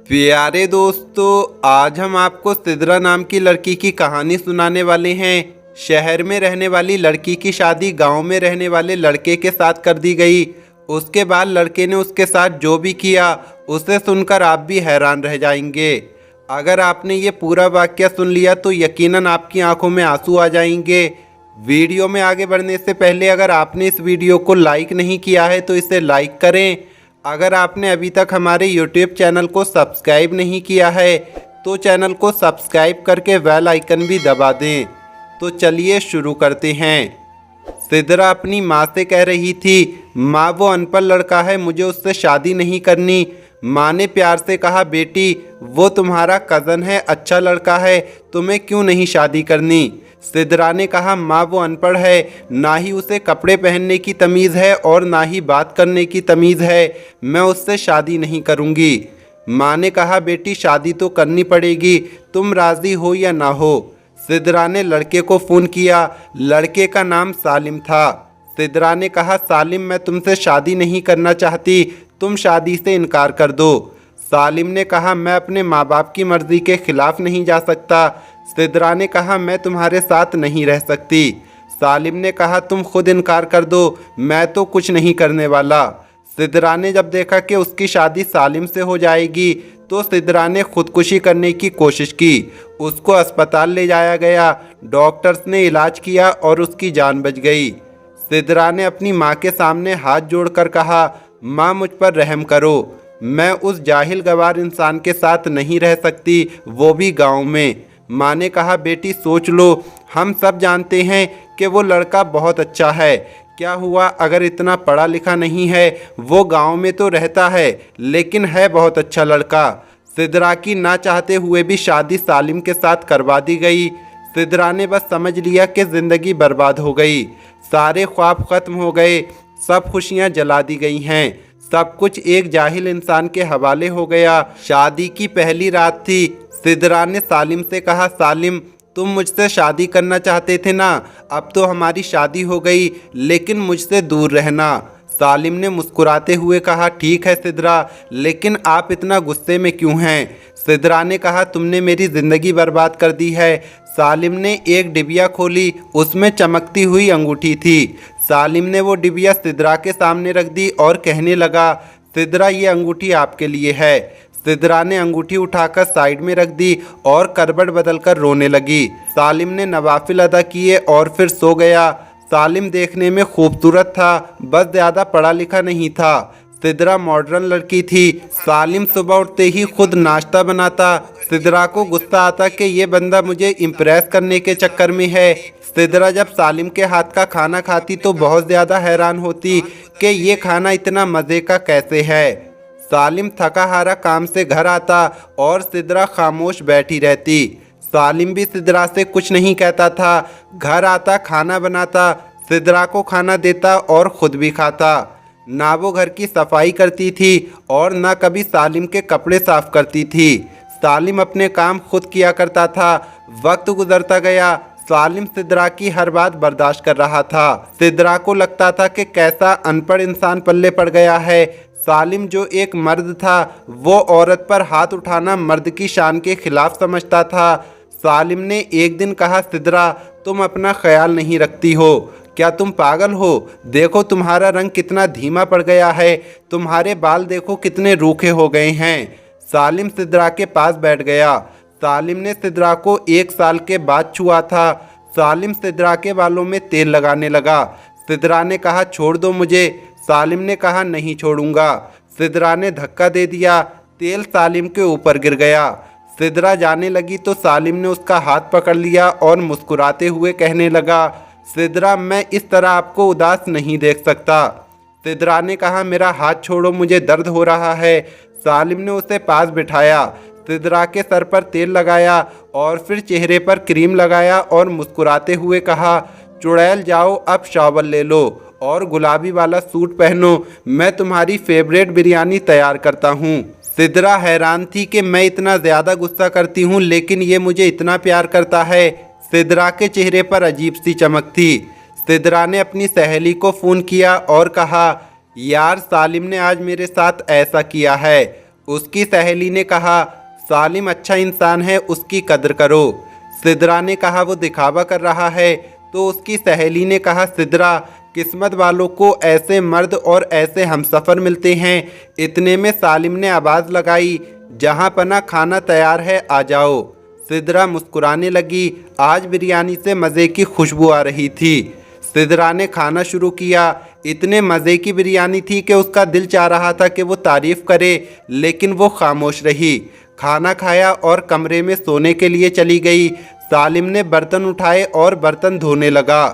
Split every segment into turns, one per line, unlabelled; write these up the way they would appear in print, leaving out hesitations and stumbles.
प्यारे दोस्तों, आज हम आपको सिद्रा नाम की लड़की की कहानी सुनाने वाले हैं। शहर में रहने वाली लड़की की शादी गांव में रहने वाले लड़के के साथ कर दी गई। उसके बाद लड़के ने उसके साथ जो भी किया उसे सुनकर आप भी हैरान रह जाएंगे। अगर आपने ये पूरा वाकया सुन लिया तो यकीनन आपकी आंखों में आंसू आ जाएंगे। वीडियो में आगे बढ़ने से पहले अगर आपने इस वीडियो को लाइक नहीं किया है तो इसे लाइक करें। अगर आपने अभी तक हमारे YouTube चैनल को सब्सक्राइब नहीं किया है तो चैनल को सब्सक्राइब करके बेल आइकन भी दबा दें। तो चलिए शुरू करते हैं। सिद्रा अपनी माँ से कह रही थी, माँ वो अनपढ़ लड़का है, मुझे उससे शादी नहीं करनी। माँ ने प्यार से कहा, बेटी वो तुम्हारा कज़न है, अच्छा लड़का है, तुम्हें क्यों नहीं शादी करनी। सिद्रा ने कहा, माँ वो अनपढ़ है, ना ही उसे कपड़े पहनने की तमीज़ है और ना ही बात करने की तमीज़ है, मैं उससे शादी नहीं करूँगी। माँ ने कहा, बेटी शादी तो करनी पड़ेगी, तुम राज़ी हो या ना हो। सिद्रा ने लड़के को फ़ोन किया। लड़के का नाम सालिम था। सिद्रा ने कहा, सालिम मैं तुमसे शादी नहीं करना चाहती, तुम शादी से इनकार कर दो। सालिम ने कहा, मैं अपने माँ बाप की मर्ज़ी के ख़िलाफ़ नहीं जा सकता। सिद्रा ने कहा, मैं तुम्हारे साथ नहीं रह सकती। सालिम ने कहा, तुम खुद इनकार कर दो, मैं तो कुछ नहीं करने वाला। सिद्रा ने जब देखा कि उसकी शादी सालिम से हो जाएगी तो सिद्रा ने खुदकुशी करने की कोशिश की। उसको अस्पताल ले जाया गया। डॉक्टर्स ने इलाज किया और उसकी जान बच गई। सिद्रा ने अपनी माँ के सामने हाथ जोड़कर कहा, माँ मुझ पर रहम करो, मैं उस जाहिल गवार इंसान के साथ नहीं रह सकती, वो भी गांव में। माँ ने कहा, बेटी सोच लो, हम सब जानते हैं कि वो लड़का बहुत अच्छा है। क्या हुआ अगर इतना पढ़ा लिखा नहीं है, वो गांव में तो रहता है लेकिन है बहुत अच्छा लड़का। सिद्रा की ना चाहते हुए भी शादी सालिम के साथ करवा दी गई। सिद्रा ने बस समझ लिया कि ज़िंदगी बर्बाद हो गई, सारे ख्वाब ख़त्म हो गए, सब खुशियां जला दी गई हैं, सब कुछ एक जाहिल इंसान के हवाले हो गया। शादी की पहली रात थी। सिद्रा ने सालिम से कहा, सालिम तुम मुझसे शादी करना चाहते थे ना, अब तो हमारी शादी हो गई, लेकिन मुझसे दूर रहना। सालिम ने मुस्कुराते हुए कहा, ठीक है सिद्रा, लेकिन आप इतना गुस्से में क्यों हैं। सिद्रा ने कहा, तुमने मेरी ज़िंदगी बर्बाद कर दी है। सालिम ने एक डिबिया खोली, उसमें चमकती हुई अंगूठी थी। सालिम ने वो डिबिया सिद्रा के सामने रख दी और कहने लगा, सिद्रा ये अंगूठी आपके लिए है। सिद्रा ने अंगूठी उठाकर साइड में रख दी और करवट बदलकर रोने लगी। सालिम ने नवाफिल अदा किए और फिर सो गया। सालिम देखने में खूबसूरत था, बस ज़्यादा पढ़ा लिखा नहीं था। सिद्रा मॉडर्न लड़की थी। सालिम सुबह उठते ही खुद नाश्ता बनाता। सिद्रा को गुस्सा आता कि ये बंदा मुझे इम्प्रेस करने के चक्कर में है। सिद्रा जब सालिम के हाथ का खाना खाती तो बहुत ज़्यादा हैरान होती कि ये खाना इतना मज़े का कैसे है। सालिम थका हारा काम से घर आता और सिद्रा खामोश बैठी रहती। सालिम भी सिद्रा से कुछ नहीं कहता था। घर आता, खाना बनाता, सिद्रा को खाना देता और ख़ुद भी खाता। ना वो घर की सफाई करती थी और ना कभी सालिम के कपड़े साफ करती थी। सालिम अपने काम खुद किया करता था। वक्त गुजरता गया। सालिम सिद्रा की हर बात बर्दाश्त कर रहा था। सिद्रा को लगता था कि कैसा अनपढ़ इंसान पल्ले पड़ गया है। सालिम जो एक मर्द था, वो औरत पर हाथ उठाना मर्द की शान के खिलाफ समझता था। सालिम ने एक दिन कहा, सिद्रा तुम अपना ख्याल नहीं रखती हो, क्या तुम पागल हो। देखो तुम्हारा रंग कितना धीमा पड़ गया है, तुम्हारे बाल देखो कितने रूखे हो गए हैं। सालिम सिद्रा के पास बैठ गया। सालिम ने सिद्रा को 1 साल के बाद छुआ था। सालिम सिद्रा के बालों में तेल लगाने लगा। सिद्रा ने कहा, छोड़ दो मुझे। सालिम ने कहा, नहीं छोड़ूंगा। सिद्रा ने धक्का दे दिया। तेल सालिम के ऊपर गिर गया। सिद्रा जाने लगी तो सालिम ने उसका हाथ पकड़ लिया और मुस्कुराते हुए कहने लगा, सिद्रा मैं इस तरह आपको उदास नहीं देख सकता। सिद्रा ने कहा, मेरा हाथ छोड़ो, मुझे दर्द हो रहा है। सालिम ने उसे पास बिठाया, सिद्रा के सर पर तेल लगाया और फिर चेहरे पर क्रीम लगाया और मुस्कुराते हुए कहा, चुड़ैल जाओ, अब शावर ले लो और गुलाबी वाला सूट पहनो, मैं तुम्हारी फेवरेट बिरयानी तैयार करता हूँ। सिद्रा हैरान थी कि मैं इतना ज़्यादा गुस्सा करती हूँ लेकिन ये मुझे इतना प्यार करता है। सिद्रा के चेहरे पर अजीब सी चमक थी। सिद्रा ने अपनी सहेली को फ़ोन किया और कहा, यार सालिम ने आज मेरे साथ ऐसा किया है उसकी सहेली ने कहा, सालिम अच्छा इंसान है, उसकी कद्र करो। सिदरा ने कहा, वो दिखावा कर रहा है। तो उसकी सहेली ने कहा, सिदरा, किस्मत वालों को ऐसे मर्द और ऐसे हमसफ़र मिलते हैं। इतने में सालिम ने आवाज़ लगाई, जहाँ पना खाना तैयार है, आ जाओ। सिदरा मुस्कुराने लगी। आज बिरयानी से मज़े की खुशबू आ रही थी। सिदरा ने खाना शुरू किया। इतने मज़े की बिरयानी थी कि उसका दिल चाह रहा था कि वो तारीफ़ करे, लेकिन वो खामोश रही। खाना खाया और कमरे में सोने के लिए चली गई। सालिम ने बर्तन उठाए और बर्तन धोने लगा।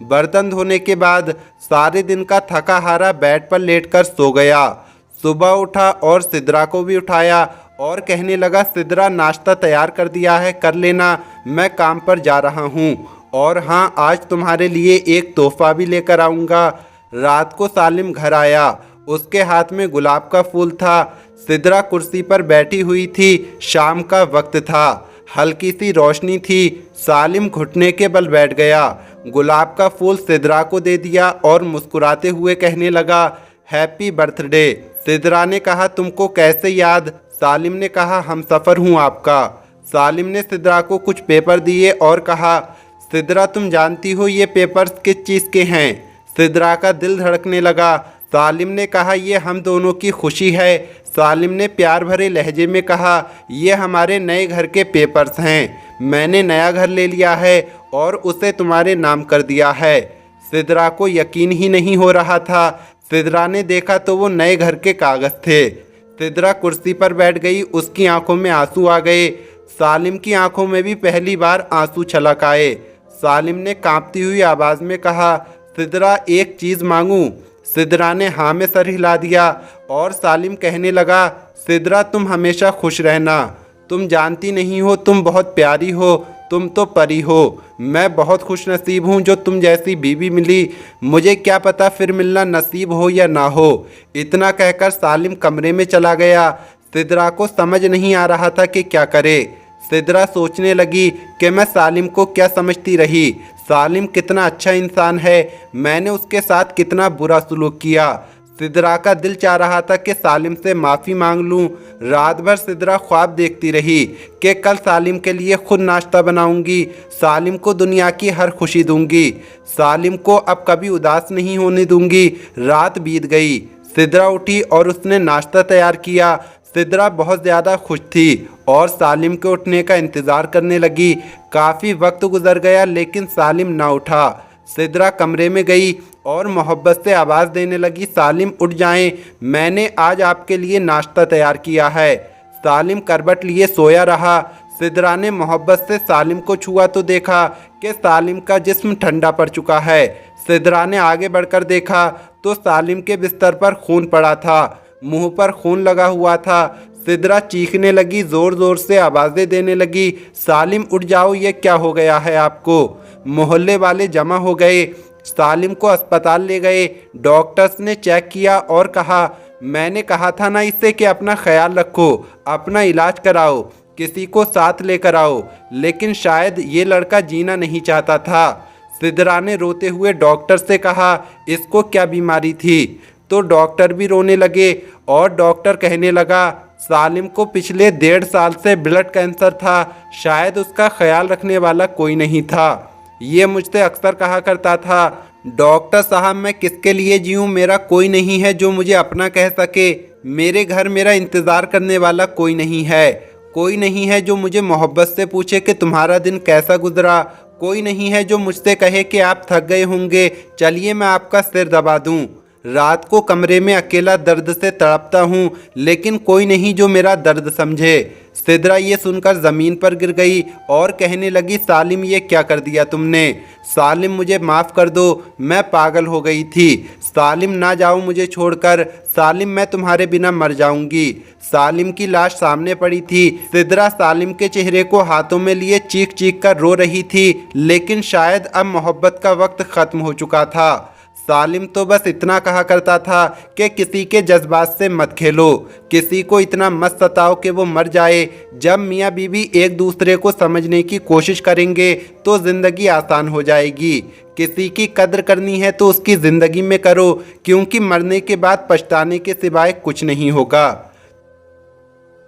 बर्तन धोने के बाद सारे दिन का थका हारा बेड पर लेटकर सो गया। सुबह उठा और सिदरा को भी उठाया और कहने लगा, सिदरा, नाश्ता तैयार कर दिया है, कर लेना, मैं काम पर जा रहा हूँ। और हाँ, आज तुम्हारे लिए एक तोहफ़ा भी लेकर आऊँगा। रात को सालिम घर आया। उसके हाथ में गुलाब का फूल था। सिदरा कुर्सी पर बैठी हुई थी। शाम का वक्त था। हल्की सी रोशनी थी। सालिम घुटने के बल बैठ गया। गुलाब का फूल सिदरा को दे दिया और मुस्कुराते हुए कहने लगा, हैप्पी बर्थडे। सिदरा ने कहा, तुमको कैसे याद? सालिम ने कहा, हम सफ़र हूँ आपका। सालिम ने सिदरा को कुछ पेपर दिए और कहा, सिदरा, तुम जानती हो ये पेपर्स किस चीज़ के हैं? सिदरा का दिल धड़कने लगा। सालिम ने कहा, ये हम दोनों की खुशी है। सालिम ने प्यार भरे लहजे में कहा, ये हमारे नए घर के पेपर्स हैं। मैंने नया घर ले लिया है और उसे तुम्हारे नाम कर दिया है। सिदरा को यकीन ही नहीं हो रहा था। सिदरा ने देखा तो वो नए घर के कागज़ थे। सिदरा कुर्सी पर बैठ गई। उसकी आंखों में आंसू आ गए। सालिम की आंखों में भी पहली बार आंसू छलक आए। सालिम ने कांपती हुई आवाज़ में कहा, सिदरा, एक चीज़ मांगूं? सिदरा ने हाँ में सर हिला दिया और सालिम कहने लगा, सिदरा, तुम हमेशा खुश रहना। तुम जानती नहीं हो, तुम बहुत प्यारी हो, तुम तो परी हो। मैं बहुत खुश नसीब हूँ जो तुम जैसी बीवी मिली। मुझे क्या पता फिर मिलना नसीब हो या ना हो। इतना कहकर सालिम कमरे में चला गया। सिदरा को समझ नहीं आ रहा था कि क्या करे। सिदरा सोचने लगी कि मैं सालिम को क्या समझती रही। सालिम कितना अच्छा इंसान है, मैंने उसके साथ कितना बुरा सलूक किया। सिदरा का दिल चाह रहा था कि सालिम से माफ़ी मांग लूं। रात भर सिदरा ख्वाब देखती रही कि कल सालिम के लिए खुद नाश्ता बनाऊंगी, सालिम को दुनिया की हर खुशी दूंगी, सालिम को अब कभी उदास नहीं होने दूंगी। रात बीत गई। सिदरा उठी और उसने नाश्ता तैयार किया। सिदरा बहुत ज़्यादा खुश थी और सालिम के उठने का इंतज़ार करने लगी। काफ़ी वक्त गुजर गया लेकिन सालिम ना उठा। सिदरा कमरे में गई और मोहब्बत से आवाज़ देने लगी, सालिम उठ जाएं, मैंने आज आपके लिए नाश्ता तैयार किया है। सालिम करवट लिए सोया रहा। सिदरा ने मोहब्बत से सालिम को छुआ तो देखा कि सालिम का जिस्म ठंडा पड़ चुका है। सिदरा ने आगे बढ़कर देखा तो सालिम के बिस्तर पर खून पड़ा था, मुंह पर खून लगा हुआ था। सिदरा चीखने लगी, ज़ोर ज़ोर से आवाज़ें देने लगी, सालिम उठ जाओ, ये क्या हो गया है आपको? मोहल्ले वाले जमा हो गए। सालिम को अस्पताल ले गए। डॉक्टर्स ने चेक किया और कहा, मैंने कहा था ना इससे कि अपना ख्याल रखो, अपना इलाज कराओ, किसी को साथ लेकर आओ। लेकिन शायद ये लड़का जीना नहीं चाहता था। सिदरा ने रोते हुए डॉक्टर से कहा, इसको क्या बीमारी थी? तो डॉक्टर भी रोने लगे और डॉक्टर कहने लगा, सालिम को पिछले 1.5 साल से ब्लड कैंसर था, शायद उसका ख्याल रखने वाला कोई नहीं था। ये मुझसे अक्सर कहा करता था, डॉक्टर साहब, मैं किसके लिए जीऊँ? मेरा कोई नहीं है जो मुझे अपना कह सके। मेरे घर मेरा इंतज़ार करने वाला कोई नहीं है। कोई नहीं है जो मुझे मोहब्बत से पूछे कि तुम्हारा दिन कैसा गुजरा। कोई नहीं है जो मुझसे कहे कि आप थक गए होंगे, चलिए मैं आपका सिर दबा दूँ। रात को कमरे में अकेला दर्द से तड़पता हूँ, लेकिन कोई नहीं जो मेरा दर्द समझे। सिदरा ये सुनकर ज़मीन पर गिर गई और कहने लगी, सालिम, ये क्या कर दिया तुमने? सालिम, मुझे माफ़ कर दो, मैं पागल हो गई थी। सालिम, ना जाओ मुझे छोड़कर। सालिम, मैं तुम्हारे बिना मर जाऊंगी। सालिम की लाश सामने पड़ी थी। सिदरा सालिम के चेहरे को हाथों में लिए चीख चीख कर रो रही थी, लेकिन शायद अब मोहब्बत का वक्त ख़त्म हो चुका था। सालिम तो बस इतना कहा करता था कि किसी के जज्बात से मत खेलो, किसी को इतना मत सताओ कि वो मर जाए। जब मियाँ बीवी एक दूसरे को समझने की कोशिश करेंगे तो ज़िंदगी आसान हो जाएगी। किसी की कद्र करनी है तो उसकी ज़िंदगी में करो, क्योंकि मरने के बाद पछताने के सिवाय कुछ नहीं होगा।